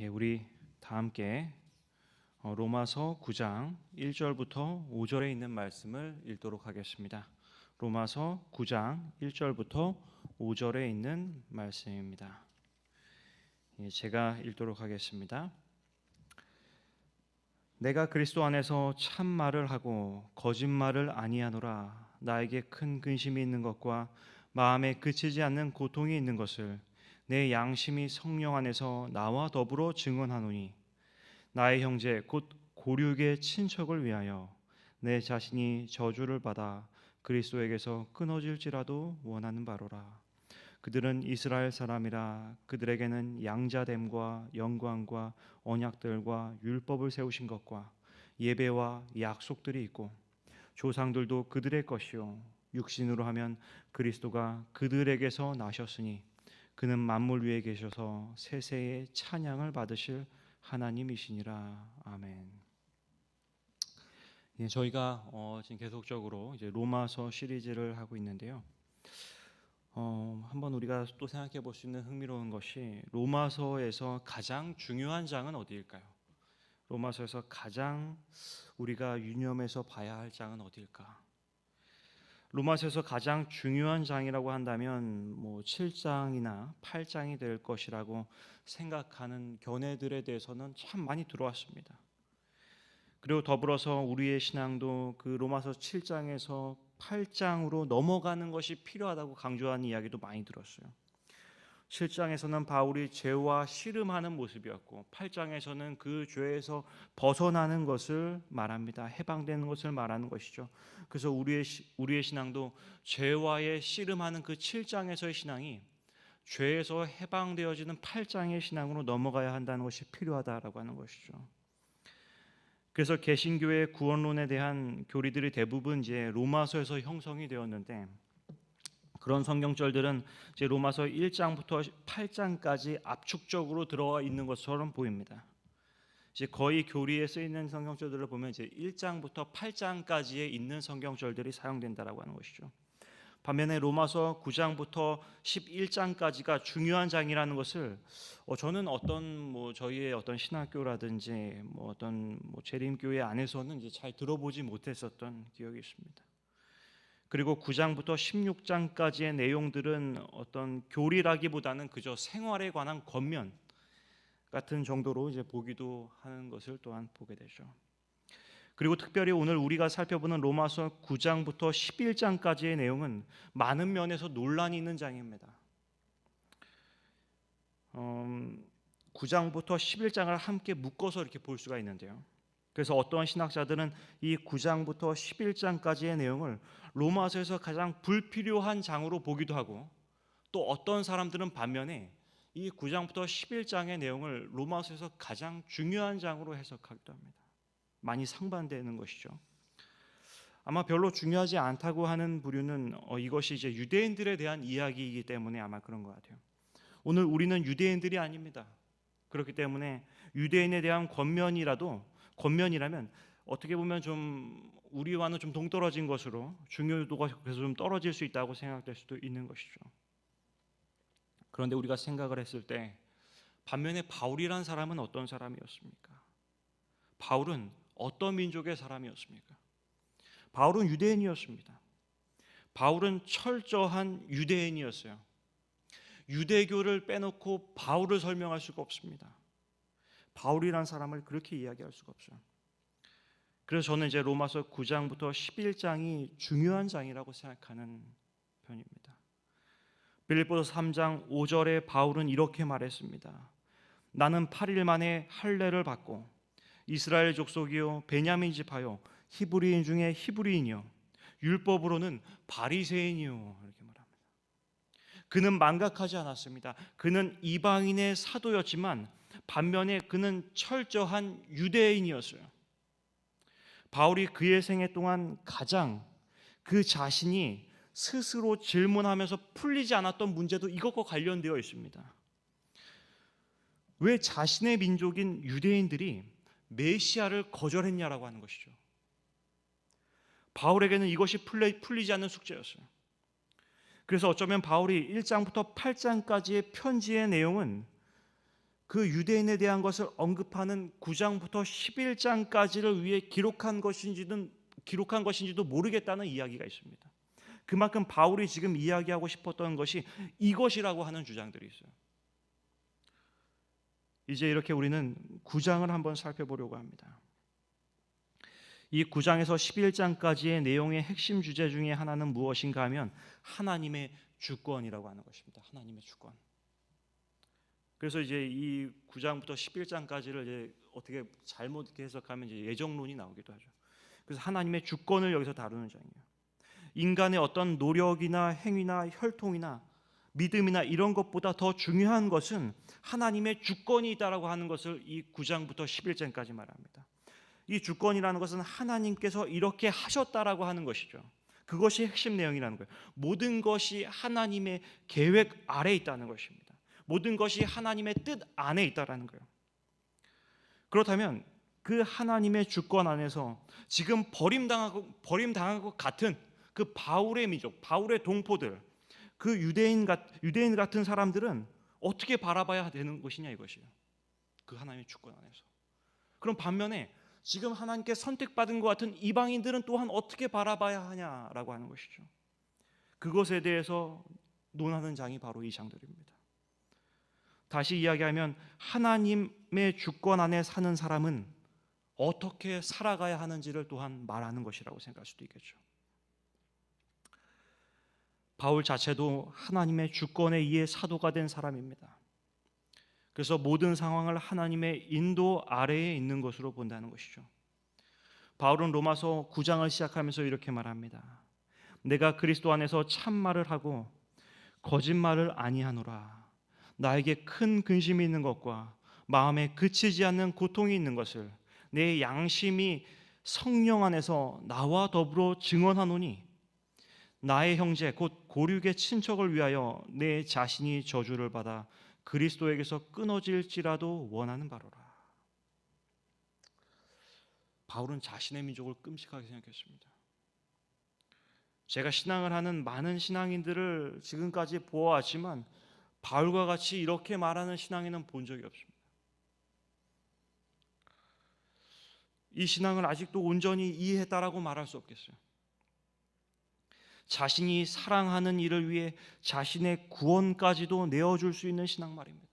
우리 다 함께 로마서 9장 1절부터 5절에 있는 말씀을 읽도록 하겠습니다. 로마서 9장 1절부터 5절에 있는 말씀입니다. 제가 읽도록 하겠습니다. 내가 그리스도 안에서 참 말을 하고 거짓말을 아니하노라. 나에게 큰 근심이 있는 것과 마음에 그치지 않는 고통이 있는 것을 내 양심이 성령 안에서 나와 더불어 증언하노니, 나의 형제 곧 고륙의 친척을 위하여 내 자신이 저주를 받아 그리스도에게서 끊어질지라도 원하는 바로라. 그들은 이스라엘 사람이라. 그들에게는 양자됨과 영광과 언약들과 율법을 세우신 것과 예배와 약속들이 있고, 조상들도 그들의 것이요 육신으로 하면 그리스도가 그들에게서 나셨으니 그는 만물 위에 계셔서 세세의 찬양을 받으실 하나님이시니라. 아멘. 저희가 지금 계속적으로 이제 로마서 시리즈를 하고 있는데요. 한번 우리가 또 생각해 볼 수 있는 흥미로운 것이, 로마서에서 가장 중요한 장은 어디일까요? 로마서에서 가장 우리가 유념해서 봐야 할 장은 어디일까? 로마서에서 가장 중요한 장이라고 한다면 7장이나 8장이 될 것이라고 생각하는 견해들에 대해서는 참 많이 들어왔습니다. 그리고 더불어서 우리의 신앙도 그 로마서 7장에서 8장으로 넘어가는 것이 필요하다고 강조하는 이야기도 많이 들었어요. 7장에서는 바울이 죄와 씨름하는 모습이었고, 8장에서는 그 죄에서 벗어나는 것을 말합니다. 해방되는 것을 말하는 것이죠. 그래서 우리의 신앙도 죄와의 씨름하는 그 7장에서의 신앙이 죄에서 해방되어지는 8장의 신앙으로 넘어가야 한다는 것이 필요하다라고 하는 것이죠. 그래서 개신교의 구원론에 대한 교리들이 대부분 이제 로마서에서 형성이 되었는데, 그런 성경절들은 이제 로마서 1장부터 8장까지 압축적으로 들어가 있는 것처럼 보입니다. 이제 거의 교리에 쓰이는 성경절들을 보면 이제 1장부터 8장까지에 있는 성경절들이 사용된다라고 하는 것이죠. 반면에 로마서 9장부터 11장까지가 중요한 장이라는 것을 저는 어떤 저희의 어떤 신학교라든지 어떤 재림교회 안에서는 이제 잘 들어보지 못했었던 기억이 있습니다. 그리고 9장부터 16장까지의 내용들은 어떤 교리라기보다는 그저 생활에 관한 겉면 같은 정도로 이제 보기도 하는 것을 또한 보게 되죠. 그리고 특별히 오늘 우리가 살펴보는 로마서 9장부터 11장까지의 내용은 많은 면에서 논란이 있는 장입니다. 9장부터 11장을 함께 묶어서 이렇게 볼 수가 있는데요. 그래서 어떠한 신학자들은 이 9장부터 11장까지의 내용을 로마서에서 가장 불필요한 장으로 보기도 하고, 또 어떤 사람들은 반면에 이 9장부터 11장의 내용을 로마서에서 가장 중요한 장으로 해석하기도 합니다. 많이 상반되는 것이죠. 아마 별로 중요하지 않다고 하는 부류는 이것이 이제 유대인들에 대한 이야기이기 때문에 아마 그런 것 같아요. 오늘 우리는 유대인들이 아닙니다. 그렇기 때문에 유대인에 대한 권면이라면 어떻게 보면 좀 우리와는 좀 동떨어진 것으로 중요도가 그래서 좀 떨어질 수 있다고 생각될 수도 있는 것이죠. 그런데 우리가 생각을 했을 때 반면에 바울이란 사람은 어떤 사람이었습니까? 바울은 어떤 민족의 사람이었습니까? 바울은 유대인이었습니다. 바울은 철저한 유대인이었어요. 유대교를 빼놓고 바울을 설명할 수가 없습니다. 바울이란 사람을 그렇게 이야기할 수가 없어요. 그래서 저는 이제 로마서 9장부터 11장이 중요한 장이라고 생각하는 편입니다. 빌립보서 3장 5절에 바울은 이렇게 말했습니다. 나는 8일 만에 할례를 받고 이스라엘 족속이요 베냐민 지파요 히브리인 중에 히브리인이요 율법으로는 바리새인이요, 이렇게 말합니다. 그는 망각하지 않았습니다. 그는 이방인의 사도였지만 반면에 그는 철저한 유대인이었어요. 바울이 그의 생애 동안 가장 그 자신이 스스로 질문하면서 풀리지 않았던 문제도 이것과 관련되어 있습니다. 왜 자신의 민족인 유대인들이 메시아를 거절했냐라고 하는 것이죠. 바울에게는 이것이 풀리지 않는 숙제였어요. 그래서 어쩌면 바울이 1장부터 8장까지의 편지의 내용은 그 유대인에 대한 것을 언급하는 9장부터 11장까지를 위해 기록한 것인지도 모르겠다는 이야기가 있습니다. 그만큼 바울이 지금 이야기하고 싶었던 것이 이것이라고 하는 주장들이 있어요. 이제 이렇게 우리는 9장을 한번 살펴보려고 합니다. 이 9장에서 11장까지의 내용의 핵심 주제 중에 하나는 무엇인가 하면 하나님의 주권이라고 하는 것입니다. 하나님의 주권. 그래서 이제 이 9장부터 11장까지를 이제 어떻게 잘못 해석하면 이제 예정론이 나오기도 하죠. 그래서 하나님의 주권을 여기서 다루는 장이에요. 인간의 어떤 노력이나 행위나 혈통이나 믿음이나 이런 것보다 더 중요한 것은 하나님의 주권이 있다라고 하는 것을 이 9장부터 11장까지 말합니다. 이 주권이라는 것은 하나님께서 이렇게 하셨다라고 하는 것이죠. 그것이 핵심 내용이라는 거예요. 모든 것이 하나님의 계획 아래에 있다는 것입니다. 모든 것이 하나님의 뜻 안에 있다라는 거예요. 그렇다면 그 하나님의 주권 안에서 지금 버림당한 것 같은 그 바울의 민족, 바울의 동포들, 그 유대인 같은 사람들은 어떻게 바라봐야 되는 것이냐 이것이에요. 그 하나님의 주권 안에서. 그럼 반면에 지금 하나님께 선택받은 것 같은 이방인들은 또한 어떻게 바라봐야 하냐라고 하는 것이죠. 그것에 대해서 논하는 장이 바로 이 장들입니다. 다시 이야기하면 하나님의 주권 안에 사는 사람은 어떻게 살아가야 하는지를 또한 말하는 것이라고 생각할 수도 있겠죠. 바울 자체도 하나님의 주권에 의해 사도가 된 사람입니다. 그래서 모든 상황을 하나님의 인도 아래에 있는 것으로 본다는 것이죠. 바울은 로마서 9장을 시작하면서 이렇게 말합니다. 내가 그리스도 안에서 참말을 하고 거짓말을 아니하노라. 나에게 큰 근심이 있는 것과 마음에 그치지 않는 고통이 있는 것을 내 양심이 성령 안에서 나와 더불어 증언하노니 나의 형제 곧 고륙의 친척을 위하여 내 자신이 저주를 받아 그리스도에게서 끊어질지라도 원하는 바로라. 바울은 자신의 민족을 끔찍하게 생각했습니다. 제가 신앙을 하는 많은 신앙인들을 지금까지 보아왔지만 바울과 같이 이렇게 말하는 신앙인은 본 적이 없습니다. 이 신앙을 아직도 온전히 이해했다라고 말할 수 없겠어요. 자신이 사랑하는 일을 위해 자신의 구원까지도 내어줄 수 있는 신앙 말입니다.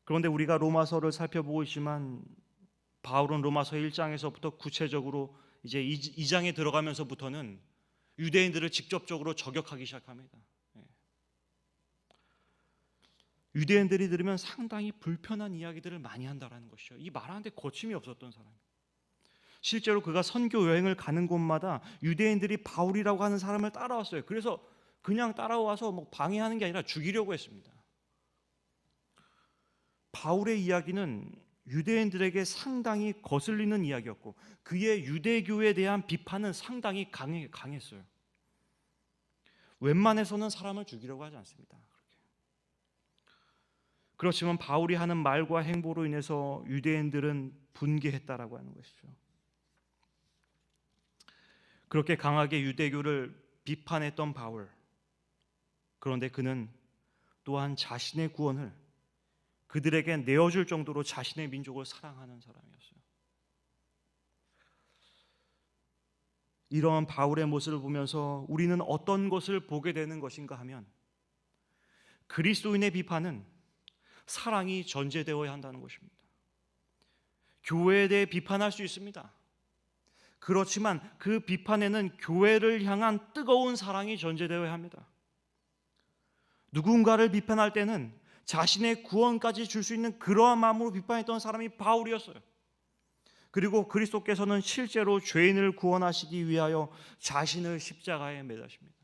그런데 우리가 로마서를 살펴보고 있지만 바울은 로마서 1장에서부터 구체적으로 이제 2장에 들어가면서부터는 유대인들을 직접적으로 저격하기 시작합니다. 유대인들이 들으면 상당히 불편한 이야기들을 많이 한다라는 것이죠. 이 말하는데 거침이 없었던 사람이에요. 실제로 그가 선교 여행을 가는 곳마다 유대인들이 바울이라고 하는 사람을 따라왔어요. 그래서 그냥 따라와서 뭐 방해하는 게 아니라 죽이려고 했습니다. 바울의 이야기는 유대인들에게 상당히 거슬리는 이야기였고 그의 유대교에 대한 비판은 상당히 강했어요. 웬만해서는 사람을 죽이려고 하지 않습니다. 그렇지만 바울이 하는 말과 행보로 인해서 유대인들은 분개했다라고 하는 것이죠. 그렇게 강하게 유대교를 비판했던 바울. 그런데 그는 또한 자신의 구원을 그들에게 내어줄 정도로 자신의 민족을 사랑하는 사람이었어요. 이러한 바울의 모습을 보면서 우리는 어떤 것을 보게 되는 것인가 하면 그리스도인의 비판은 사랑이 전제되어야 한다는 것입니다. 교회에 대해 비판할 수 있습니다. 그렇지만 그 비판에는 교회를 향한 뜨거운 사랑이 전제되어야 합니다. 누군가를 비판할 때는 자신의 구원까지 줄 수 있는 그러한 마음으로 비판했던 사람이 바울이었어요. 그리고 그리스도께서는 실제로 죄인을 구원하시기 위하여 자신을 십자가에 매다십니다.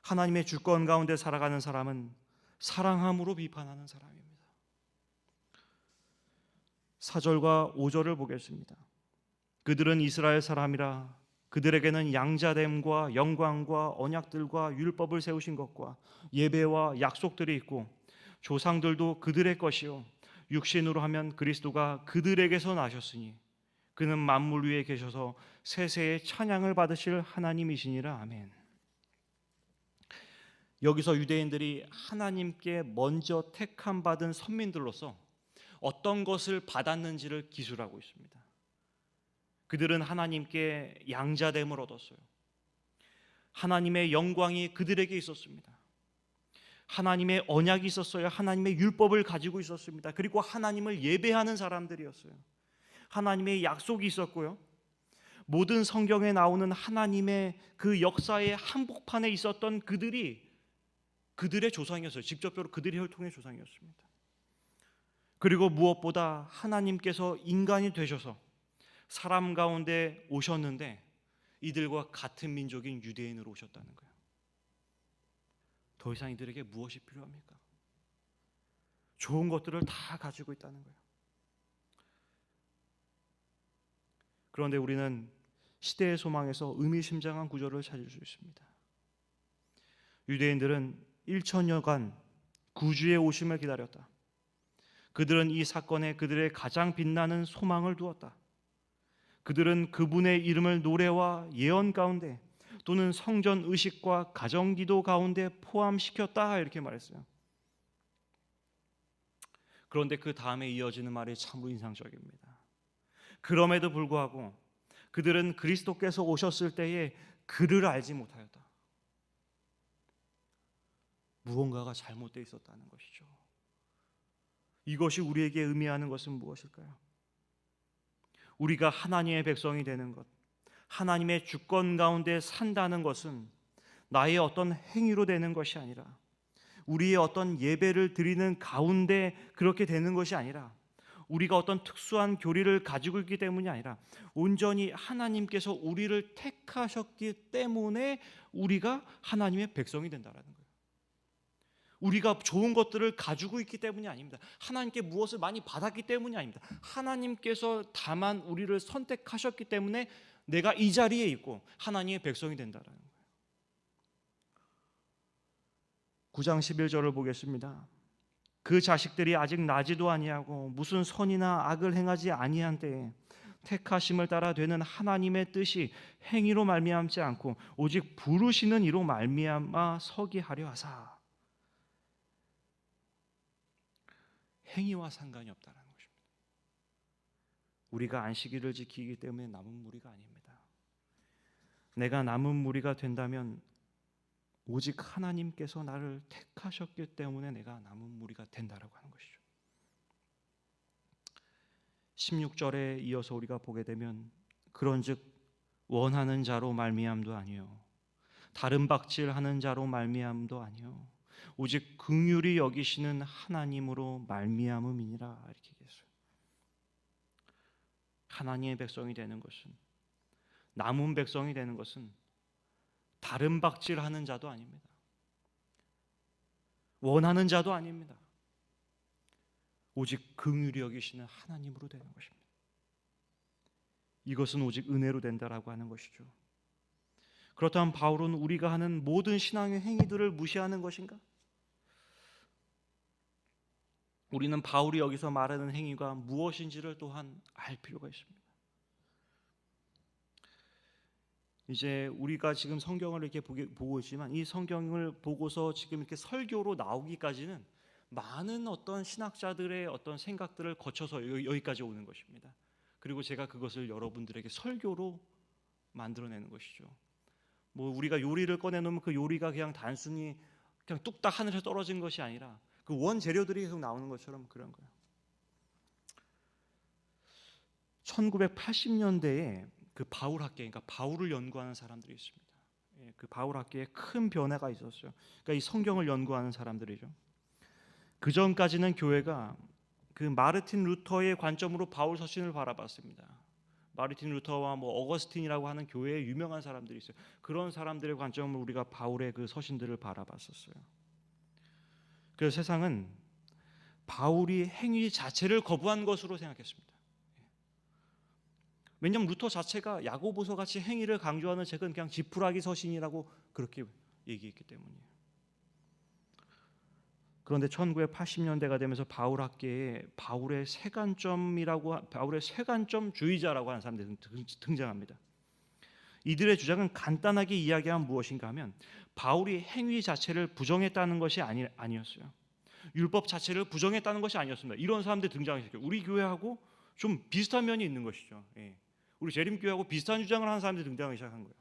하나님의 주권 가운데 살아가는 사람은 사랑함으로 비판하는 사람입니다. 4절과 5절을 보겠습니다. 그들은 이스라엘 사람이라 그들에게는 양자됨과 영광과 언약들과 율법을 세우신 것과 예배와 약속들이 있고 조상들도 그들의 것이요 육신으로 하면 그리스도가 그들에게서 나셨으니 그는 만물 위에 계셔서 세세의 찬양을 받으실 하나님이시니라. 아멘. 여기서 유대인들이 하나님께 먼저 택함 받은 선민들로서 어떤 것을 받았는지를 기술하고 있습니다. 그들은 하나님께 양자됨을 얻었어요. 하나님의 영광이 그들에게 있었습니다. 하나님의 언약이 있었어요. 하나님의 율법을 가지고 있었습니다. 그리고 하나님을 예배하는 사람들이었어요. 하나님의 약속이 있었고요. 모든 성경에 나오는 하나님의 그 역사의 한복판에 있었던 그들이 그들의 조상이었어요. 직접적으로 그들의 혈통의 조상이었습니다. 그리고 무엇보다 하나님께서 인간이 되셔서 사람 가운데 오셨는데 이들과 같은 민족인 유대인으로 오셨다는 거예요. 더 이상 이들에게 무엇이 필요합니까? 좋은 것들을 다 가지고 있다는 거예요. 그런데 우리는 시대의 소망에서 의미심장한 구절을 찾을 수 있습니다. 유대인들은 1000여간 구주의 오심을 기다렸다. 그들은 이 사건에 그들의 가장 빛나는 소망을 두었다. 그들은 그분의 이름을 노래와 예언 가운데 또는 성전 의식과 가정기도 가운데 포함시켰다 이렇게 말했어요. 그런데 그 다음에 이어지는 말이 참으로 인상적입니다. 그럼에도 불구하고 그들은 그리스도께서 오셨을 때에 그를 알지 못하였다. 무언가가 잘못되어 있었다는 것이죠. 이것이 우리에게 의미하는 것은 무엇일까요? 우리가 하나님의 백성이 되는 것, 하나님의 주권 가운데 산다는 것은 나의 어떤 행위로 되는 것이 아니라, 우리의 어떤 예배를 드리는 가운데 그렇게 되는 것이 아니라, 우리가 어떤 특수한 교리를 가지고 있기 때문이 아니라 온전히 하나님께서 우리를 택하셨기 때문에 우리가 하나님의 백성이 된다라는 거예요. 우리가 좋은 것들을 가지고 있기 때문이 아닙니다. 하나님께 무엇을 많이 받았기 때문이 아닙니다. 하나님께서 다만 우리를 선택하셨기 때문에 내가 이 자리에 있고 하나님의 백성이 된다라는 거예요. 9장 11절을 보겠습니다. 그 자식들이 아직 나지도 아니하고 무슨 선이나 악을 행하지 아니한 때에 택하심을 따라 되는 하나님의 뜻이 행위로 말미암지 않고 오직 부르시는 이로 말미암아 서기 하려 하사. 행위와 상관이 없다는 것입니다. 우리가 안식일을 지키기 때문에 남은 무리가 아닙니다. 내가 남은 무리가 된다면 오직 하나님께서 나를 택하셨기 때문에 내가 남은 무리가 된다라고 하는 것이죠. 16절에 이어서 우리가 보게 되면 그런즉 원하는 자로 말미암도 아니요 다른 박질하는 자로 말미암도 아니요 오직 긍휼히 여기시는 하나님으로 말미암음이니라 이렇게 얘기했어요. 하나님의 백성이 되는 것은, 남은 백성이 되는 것은 다른 박질하는 자도 아닙니다. 원하는 자도 아닙니다. 오직 긍휼히 여기시는 하나님으로 되는 것입니다. 이것은 오직 은혜로 된다라고 하는 것이죠. 그렇다면 바울은 우리가 하는 모든 신앙의 행위들을 무시하는 것인가? 우리는 바울이 여기서 말하는 행위가 무엇인지를 또한 알 필요가 있습니다. 이제 우리가 지금 성경을 이렇게 보고 있지만 이 성경을 보고서 지금 이렇게 설교로 나오기까지는 많은 어떤 신학자들의 어떤 생각들을 거쳐서 여기까지 오는 것입니다. 그리고 제가 그것을 여러분들에게 설교로 만들어내는 것이죠. 뭐 우리가 요리를 꺼내놓으면 그 요리가 그냥 단순히 그냥 뚝딱 하늘에서 떨어진 것이 아니라 그 원재료들이 계속 나오는 것처럼 그런 거예요. 1980년대에 그 바울 학계, 그러니까 바울을 연구하는 사람들이 있습니다. 그 바울 학계에 큰 변화가 있었어요. 그러니까 이 성경을 연구하는 사람들이죠. 그 전까지는 교회가 그 마르틴 루터의 관점으로 바울 서신을 바라봤습니다. 마르틴 루터와 뭐 어거스틴이라고 하는 교회에 유명한 사람들이 있어요. 그런 사람들의 관점으로 우리가 바울의 그 서신들을 바라봤었어요. 그래서 세상은 바울이 행위 자체를 거부한 것으로 생각했습니다. 왜냐하면 루터 자체가 야고보서 같이 행위를 강조하는 책은 그냥 지푸라기 서신이라고 그렇게 얘기했기 때문이에요. 그런데 1980년대가 되면서 바울 학계에 바울의 세관점주의자라고 하는 사람들이 등장합니다. 이들의 주장은 간단하게 이야기하면 무엇인가 하면 바울이 행위 자체를 부정했다는 것이 아니었어요. 율법 자체를 부정했다는 것이 아니었습니다. 이런 사람들 등장했어요. 우리 교회하고 좀 비슷한 면이 있는 것이죠. 예. 우리 재림교회하고 비슷한 주장을 하는 사람들이 등장하기 시작한 거예요.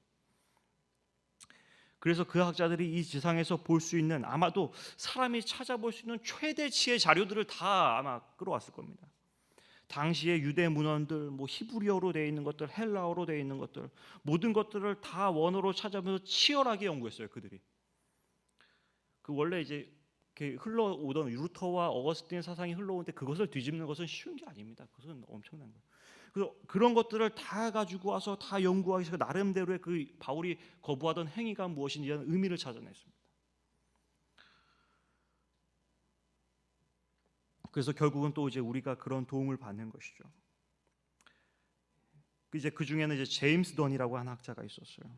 그래서 그 학자들이 이 지상에서 볼 수 있는, 아마도 사람이 찾아볼 수 있는 최대치의 자료들을 다 아마 끌어왔을 겁니다. 당시의 유대 문헌들, 히브리어로 되어 있는 것들, 헬라어로 되어 있는 것들, 모든 것들을 다 원어로 찾아보면서 치열하게 연구했어요. 그들이. 그 원래 이제 흘러오던 루터와 어거스틴 사상이 흘러오는데 그것을 뒤집는 것은 쉬운 게 아닙니다. 그것은 엄청난 거예요. 그래서 그런 것들을 다 가지고 와서 다 연구하기 위해서 나름대로의 그 바울이 거부하던 행위가 무엇인지 하는 의미를 찾아냈습니다. 그래서 결국은 또 이제 우리가 그런 도움을 받는 것이죠. 이제 그 중에는 이제 제임스 던이라고 하는 학자가 있었어요.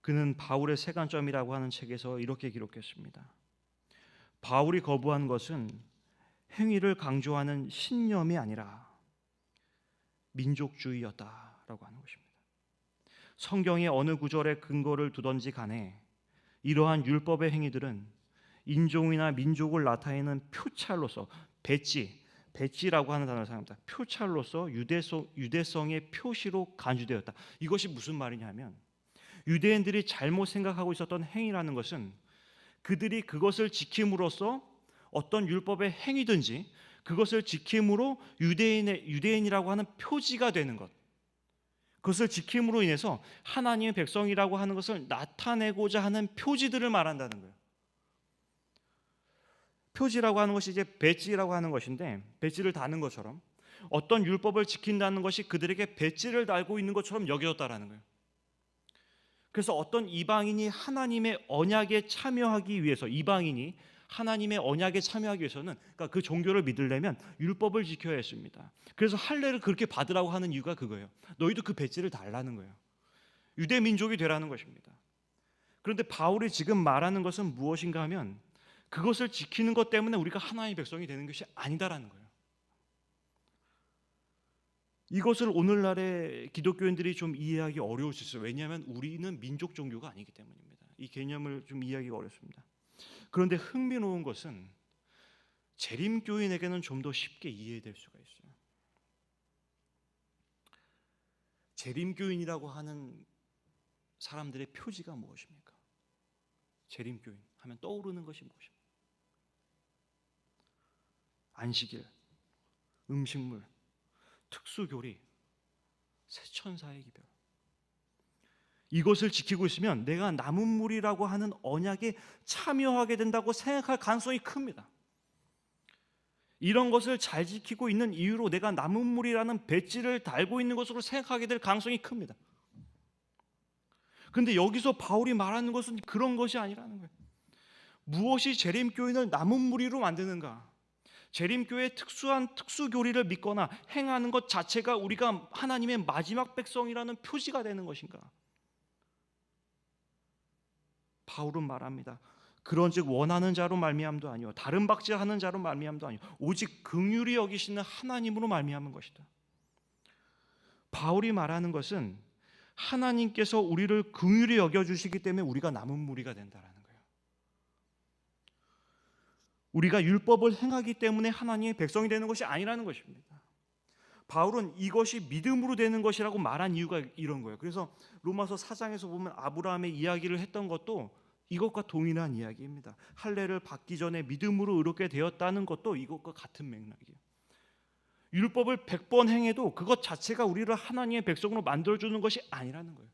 그는 바울의 세간점이라고 하는 책에서 이렇게 기록했습니다. 바울이 거부한 것은 행위를 강조하는 신념이 아니라 민족주의였다라고 하는 것입니다. 성경의 어느 구절에 근거를 두던지 간에 이러한 율법의 행위들은 인종이나 민족을 나타내는 표찰로서, 배지라고 하는 단어를 사용합니다. 표찰로서 유대성의 표시로 간주되었다. 이것이 무슨 말이냐면 유대인들이 잘못 생각하고 있었던 행위라는 것은 그들이 그것을 지킴으로써 어떤 율법의 행위든지 그것을 지킴으로 유대인이라고 하는 표지가 되는 것, 그것을 지킴으로 인해서 하나님의 백성이라고 하는 것을 나타내고자 하는 표지들을 말한다는 거예요. 표지라고 하는 것이 이제 배지라고 하는 것인데, 배지를 다는 것처럼 어떤 율법을 지킨다는 것이 그들에게 배지를 달고 있는 것처럼 여겨졌다라는 거예요. 그래서 어떤 이방인이 하나님의 언약에 참여하기 위해서, 이방인이 하나님의 언약에 참여하기 위해서는, 그러니까 그 종교를 믿으려면 율법을 지켜야 했습니다. 그래서 할례를 그렇게 받으라고 하는 이유가 그거예요. 너희도 그 배지를 달라는 거예요. 유대 민족이 되라는 것입니다. 그런데 바울이 지금 말하는 것은 무엇인가 하면 그것을 지키는 것 때문에 우리가 하나님의 백성이 되는 것이 아니다라는 거예요. 이것을 오늘날의 기독교인들이 좀 이해하기 어려울 수 있어요. 왜냐하면 우리는 민족 종교가 아니기 때문입니다. 이 개념을 좀 이해하기가 어렵습니다. 그런데 흥미로운 것은 재림교인에게는 좀 더 쉽게 이해될 수가 있어요. 재림교인이라고 하는 사람들의 표지가 무엇입니까? 재림교인 하면 떠오르는 것이 무엇입니까? 안식일, 음식물, 특수교리, 새천사의 기별. 이것을 지키고 있으면 내가 남은 무리라고 하는 언약에 참여하게 된다고 생각할 가능성이 큽니다. 이런 것을 잘 지키고 있는 이유로 내가 남은 무리라는 배지를 달고 있는 것으로 생각하게 될 가능성이 큽니다. 그런데 여기서 바울이 말하는 것은 그런 것이 아니라는 거예요. 무엇이 재림교인을 남은 무리로 만드는가? 재림교회의 특수한 특수교리를 믿거나 행하는 것 자체가 우리가 하나님의 마지막 백성이라는 표지가 되는 것인가? 바울은 말합니다. 그런즉 원하는 자로 말미암도 아니요 다른 박제하는 자로 말미암도 아니요 오직 긍휼히 여기시는 하나님으로 말미암은 것이다. 바울이 말하는 것은 하나님께서 우리를 긍휼히 여겨주시기 때문에 우리가 남은 무리가 된다라는 거예요. 우리가 율법을 행하기 때문에 하나님의 백성이 되는 것이 아니라는 것입니다. 바울은 이것이 믿음으로 되는 것이라고 말한 이유가 이런 거예요. 그래서 로마서 4장에서 보면 아브라함의 이야기를 했던 것도 이것과 동일한 이야기입니다. 할례를 받기 전에 믿음으로 의롭게 되었다는 것도 이것과 같은 맥락이에요. 율법을 100번 행해도 그것 자체가 우리를 하나님의 백성으로 만들어주는 것이 아니라는 거예요.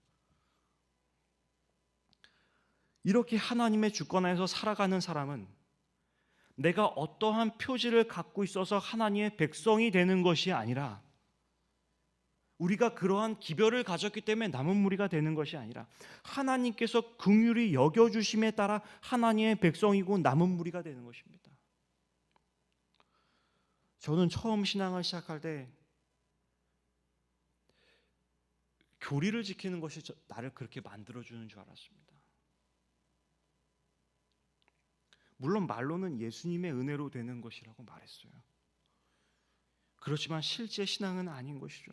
이렇게 하나님의 주권 안에서 살아가는 사람은 내가 어떠한 표지를 갖고 있어서 하나님의 백성이 되는 것이 아니라, 우리가 그러한 기별을 가졌기 때문에 남은 무리가 되는 것이 아니라 하나님께서 긍휼히 여겨주심에 따라 하나님의 백성이고 남은 무리가 되는 것입니다. 저는 처음 신앙을 시작할 때 교리를 지키는 것이 나를 그렇게 만들어주는 줄 알았습니다. 물론 말로는 예수님의 은혜로 되는 것이라고 말했어요. 그렇지만 실제 신앙은 아닌 것이죠.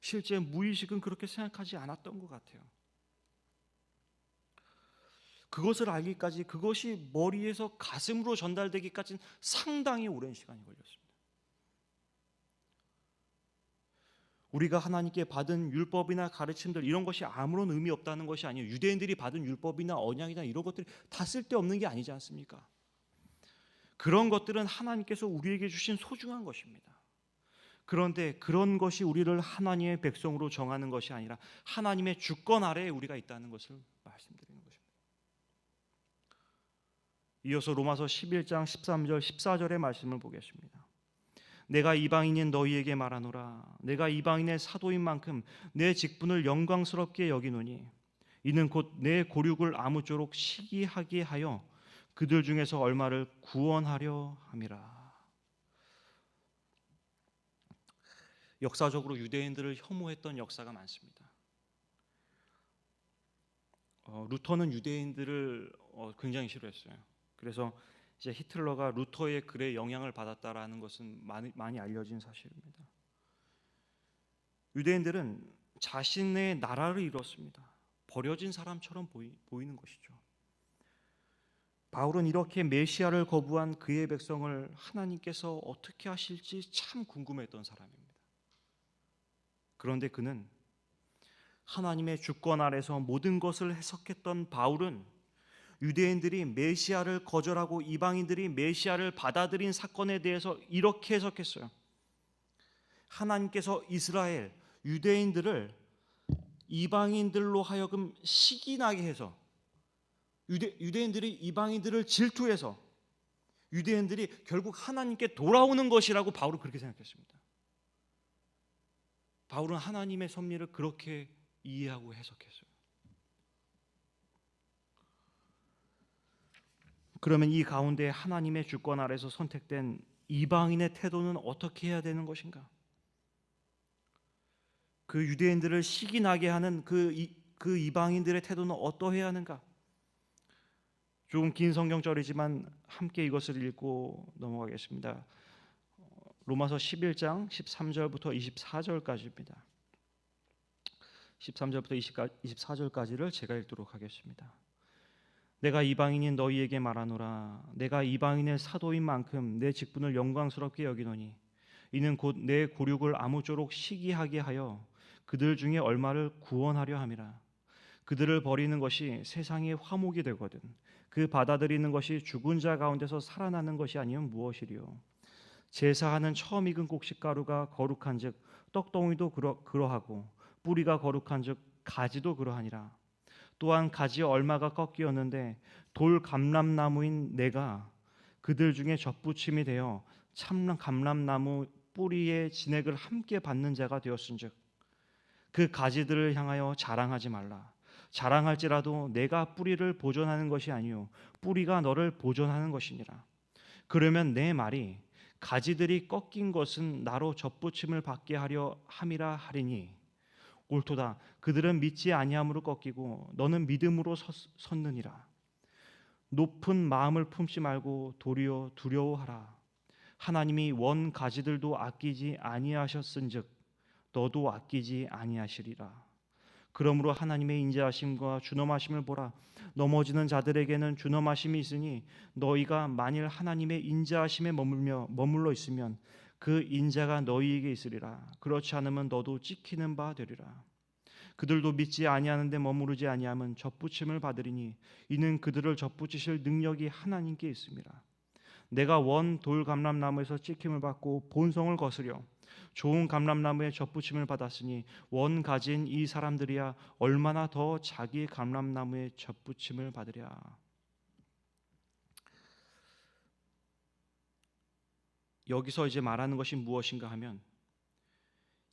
실제 무의식은 그렇게 생각하지 않았던 것 같아요. 그것을 알기까지, 그것이 머리에서 가슴으로 전달되기까지는 상당히 오랜 시간이 걸렸습니다. 우리가 하나님께 받은 율법이나 가르침들, 이런 것이 아무런 의미 없다는 것이 아니에요. 유대인들이 받은 율법이나 언약이나 이런 것들이 다 쓸데없는 게 아니지 않습니까? 그런 것들은 하나님께서 우리에게 주신 소중한 것입니다. 그런데 그런 것이 우리를 하나님의 백성으로 정하는 것이 아니라 하나님의 주권 아래에 우리가 있다는 것을 말씀드리는 것입니다. 이어서 로마서 11장 13절 14절의 말씀을 보겠습니다. 내가 이방인인 너희에게 말하노라. 내가 이방인의 사도인 만큼 내 직분을 영광스럽게 여기노니 이는 곧 내 고륙을 아무쪼록 시기하게 하여 그들 중에서 얼마를 구원하려 함이라. 역사적으로 유대인들을 혐오했던 역사가 많습니다. 루터는 유대인들을 굉장히 싫어했어요. 그래서 이제 히틀러가 루터의 글에 영향을 받았다라는 것은 많이 알려진 사실입니다. 유대인들은 자신의 나라를 잃었습니다. 버려진 사람처럼 보이는 것이죠. 바울은 이렇게 메시아를 거부한 그의 백성을 하나님께서 어떻게 하실지 참 궁금했던 사람입니다. 그런데 그는 하나님의 주권 아래서 모든 것을 해석했던 바울은 유대인들이 메시아를 거절하고 이방인들이 메시아를 받아들인 사건에 대해서 이렇게 해석했어요. 하나님께서 이스라엘, 유대인들을 이방인들로 하여금 시기나게 해서 유대인들이 이방인들을 질투해서 유대인들이 결국 하나님께 돌아오는 것이라고 바울은 그렇게 생각했습니다. 바울은 하나님의 섭리를 그렇게 이해하고 해석했어요. 그러면 이 가운데 하나님의 주권 아래서 선택된 이방인의 태도는 어떻게 해야 되는 것인가? 그 유대인들을 시기나게 하는 그 이방인들의 태도는 어떠해야 하는가? 조금 긴 성경절이지만 함께 이것을 읽고 넘어가겠습니다. 로마서 11장 13절부터 24절까지입니다. 13절부터 24절까지를 제가 읽도록 하겠습니다. 내가 이방인인 너희에게 말하노라. 내가 이방인의 사도인 만큼 내 직분을 영광스럽게 여기노니 이는 곧 내 고륙을 아무쪼록 시기하게 하여 그들 중에 얼마를 구원하려 함이라. 그들을 버리는 것이 세상의 화목이 되거든 그 받아들이는 것이 죽은 자 가운데서 살아나는 것이 아니면 무엇이리요. 제사하는 처음 익은 곡식가루가 거룩한즉 떡덩이도 그러하고 뿌리가 거룩한즉 가지도 그러하니라. 또한 가지에 얼마가 꺾이었는데 돌 감람나무인 내가 그들 중에 젖붙임이 되어 참 감람나무 뿌리의 진액을 함께 받는 자가 되었은즉 그 가지들을 향하여 자랑하지 말라. 자랑할지라도 내가 뿌리를 보존하는 것이 아니요 뿌리가 너를 보존하는 것이니라. 그러면 내 말이 가지들이 꺾인 것은 나로 젖붙임을 받게 하려 함이라 하리니 옳도다. 그들은 믿지 아니함으로 꺾이고 너는 믿음으로 섰느니라. 높은 마음을 품지 말고 도리어 두려워하라. 하나님이 원 가지들도 아끼지 아니하셨은즉 너도 아끼지 아니하시리라. 그러므로 하나님의 인자하심과 준엄하심을 보라. 넘어지는 자들에게는 준엄하심이 있으니 너희가 만일 하나님의 인자하심에 머물러 있으면 그 인자가 너희에게 있으리라. 그렇지 않으면 너도 찍히는 바 되리라. 그들도 믿지 아니하는데 머무르지 아니하면 젖붙임을 받으리니 이는 그들을 젖붙이실 능력이 하나님께 있습니다. 내가 원 돌 감람나무에서 찍힘을 받고 본성을 거스려 좋은 감람나무에 젖붙임을 받았으니 원 가진 이 사람들이야 얼마나 더 자기 감람나무에 젖붙임을 받으랴. 여기서 이제 말하는 것이 무엇인가 하면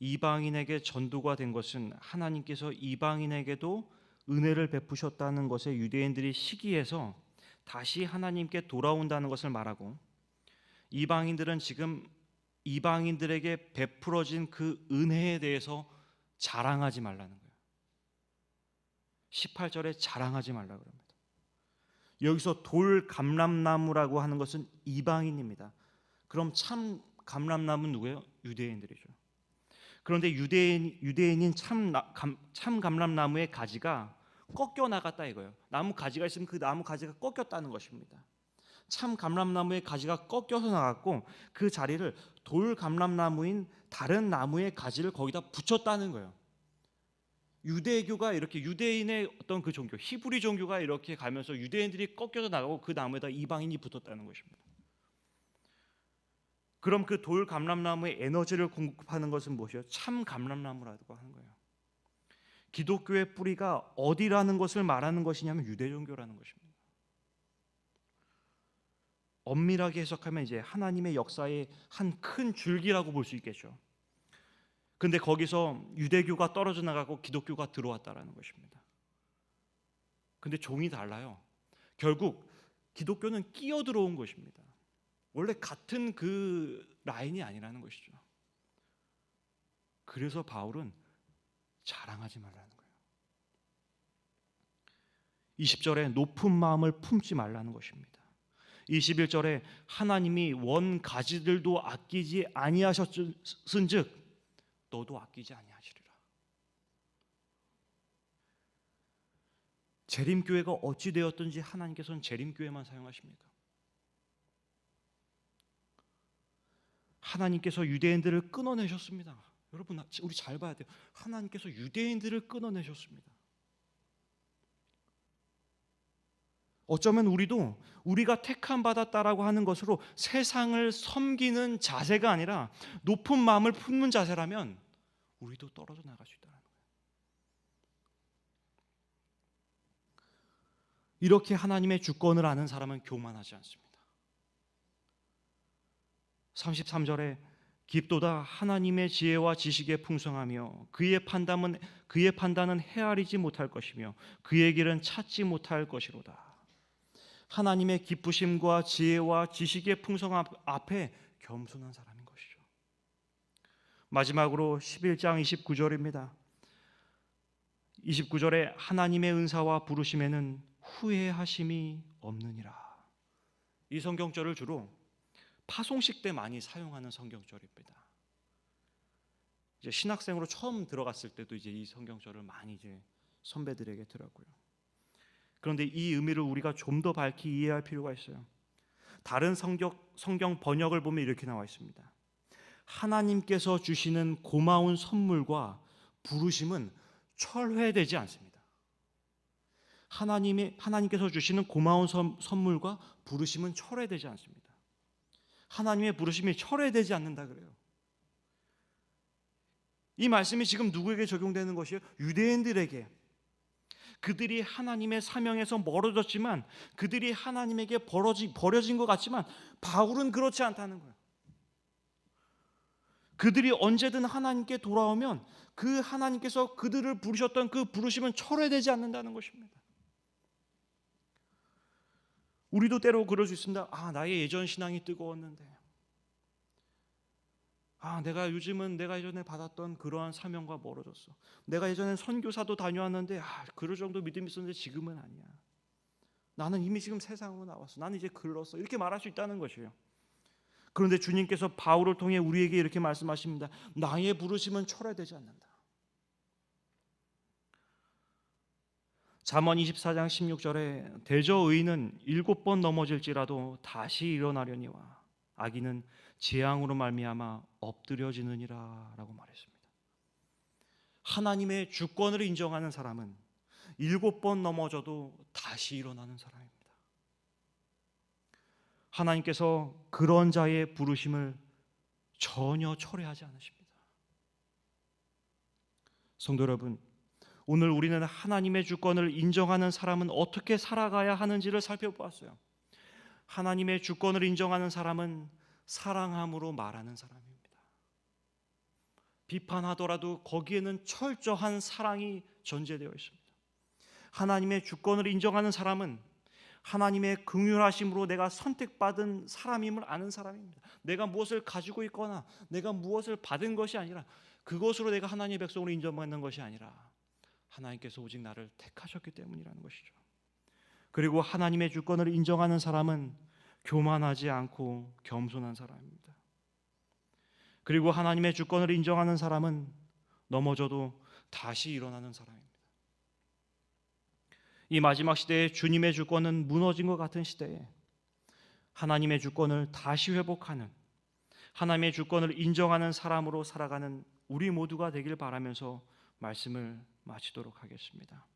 이방인에게 전도가 된 것은 하나님께서 이방인에게도 은혜를 베푸셨다는 것에 유대인들이 시기해서 다시 하나님께 돌아온다는 것을 말하고 이방인들은 지금 이방인들에게 베풀어진 그 은혜에 대해서 자랑하지 말라는 거예요. 18절에 자랑하지 말라 그럽니다. 여기서 돌 감람나무라고 하는 것은 이방인입니다. 그럼 참 감람나무는 누구예요? 유대인들이죠. 그런데 유대인인 참 감람나무의 가지가 꺾여 나갔다 이거예요. 나무 가지가 있으면 그 나무 가지가 꺾였다는 것입니다. 참 감람나무의 가지가 꺾여서 나갔고 그 자리를 돌 감람나무인 다른 나무의 가지를 거기다 붙였다는 거예요. 유대교가 이렇게 유대인의 어떤 그 종교, 히브리 종교가 이렇게 가면서 유대인들이 꺾여서 나가고 그 나무에다 이방인이 붙었다는 것입니다. 그럼 그 돌 감람나무의 에너지를 공급하는 것은 무엇이에요? 참 감람나무라고 하는 거예요. 기독교의 뿌리가 어디라는 것을 말하는 것이냐면 유대 종교라는 것입니다. 엄밀하게 해석하면 이제 하나님의 역사의 한 큰 줄기라고 볼 수 있겠죠. 근데 거기서 유대교가 떨어져 나가고 기독교가 들어왔다라는 것입니다. 근데 종이 달라요. 결국 기독교는 끼어 들어온 것입니다. 원래 같은 그 라인이 아니라는 것이죠. 그래서 바울은 자랑하지 말라는 거예요. 20절에 높은 마음을 품지 말라는 것입니다. 21절에 하나님이 원 가지들도 아끼지 아니하셨은즉 너도 아끼지 아니하시리라. 재림교회가 어찌 되었든지 하나님께서는 재림교회만 사용하십니까? 하나님께서 유대인들을 끊어내셨습니다. 여러분 우리 잘 봐야 돼요. 하나님께서 유대인들을 끊어내셨습니다. 어쩌면 우리도 우리가 택함 받았다라고 하는 것으로 세상을 섬기는 자세가 아니라 높은 마음을 품는 자세라면 우리도 떨어져 나갈 수 있다는 거예요. 이렇게 하나님의 주권을 아는 사람은 교만하지 않습니다. 33절에 깊도다 하나님의 지혜와 지식에 풍성하며 그의 판단은 헤아리지 못할 것이며 그의 길은 찾지 못할 것이로다. 하나님의 기쁘심과 지혜와 지식의 풍성함 앞에 겸손한 사람인 것이죠. 마지막으로 11장 29절입니다. 29절에 하나님의 은사와 부르심에는 후회하심이 없느니라. 이 성경절을 주로 파송식 때 많이 사용하는 성경절입니다. 이제 신학생으로 처음 들어갔을 때도 이제 이 성경절을 많이 이제 선배들에게 들었고요. 그런데 이 의미를 우리가 좀 더 밝히 이해할 필요가 있어요. 다른 성경 번역을 보면 이렇게 나와 있습니다. 하나님께서 주시는 고마운 선물과 부르심은 철회되지 않습니다. 하나님께서 주시는 고마운 선물과 부르심은 철회되지 않습니다. 하나님의 부르심이 철회되지 않는다 그래요. 이 말씀이 지금 누구에게 적용되는 것이에요? 유대인들에게. 그들이 하나님의 사명에서 멀어졌지만 그들이 하나님에게 버려진 것 같지만 바울은 그렇지 않다는 거예요. 그들이 언제든 하나님께 돌아오면 그 하나님께서 그들을 부르셨던 그 부르심은 철회되지 않는다는 것입니다. 우리도 때로 그럴 수 있습니다. 나의 예전 신앙이 뜨거웠는데 내가 예전에 받았던 그러한 사명과 멀어졌어. 내가 예전엔 선교사도 다녀왔는데 그럴 정도 믿음이 있었는데 지금은 아니야. 나는 이미 지금 세상으로 나왔어. 나는 이제 글렀어. 이렇게 말할 수 있다는 것이에요. 그런데 주님께서 바울을 통해 우리에게 이렇게 말씀하십니다. 나의 부르심은 철회되지 않는다. 잠언 24장 16절에 대저 의인은 7번 넘어질지라도 다시 일어나려니와 악인은 재앙으로 말미암아 엎드려지느니라 라고 말했습니다. 하나님의 주권을 인정하는 사람은 7번 넘어져도 다시 일어나는 사람입니다. 하나님께서 그런 자의 부르심을 전혀 철회하지 않으십니다. 성도 여러분, 오늘 우리는 하나님의 주권을 인정하는 사람은 어떻게 살아가야 하는지를 살펴보았어요. 하나님의 주권을 인정하는 사람은 사랑함으로 말하는 사람입니다. 비판하더라도 거기에는 철저한 사랑이 전제되어 있습니다. 하나님의 주권을 인정하는 사람은 하나님의 긍휼하심으로 내가 선택받은 사람임을 아는 사람입니다. 내가 무엇을 가지고 있거나 내가 무엇을 받은 것이 아니라 그것으로 내가 하나님의 백성으로 인정받는 것이 아니라 하나님께서 오직 나를 택하셨기 때문이라는 것이죠. 그리고 하나님의 주권을 인정하는 사람은 교만하지 않고 겸손한 사람입니다. 그리고 하나님의 주권을 인정하는 사람은 넘어져도 다시 일어나는 사람입니다. 이 마지막 시대에 주님의 주권은 무너진 것 같은 시대에 하나님의 주권을 다시 회복하는, 하나님의 주권을 인정하는 사람으로 살아가는 우리 모두가 되길 바라면서 말씀을 마치도록 하겠습니다.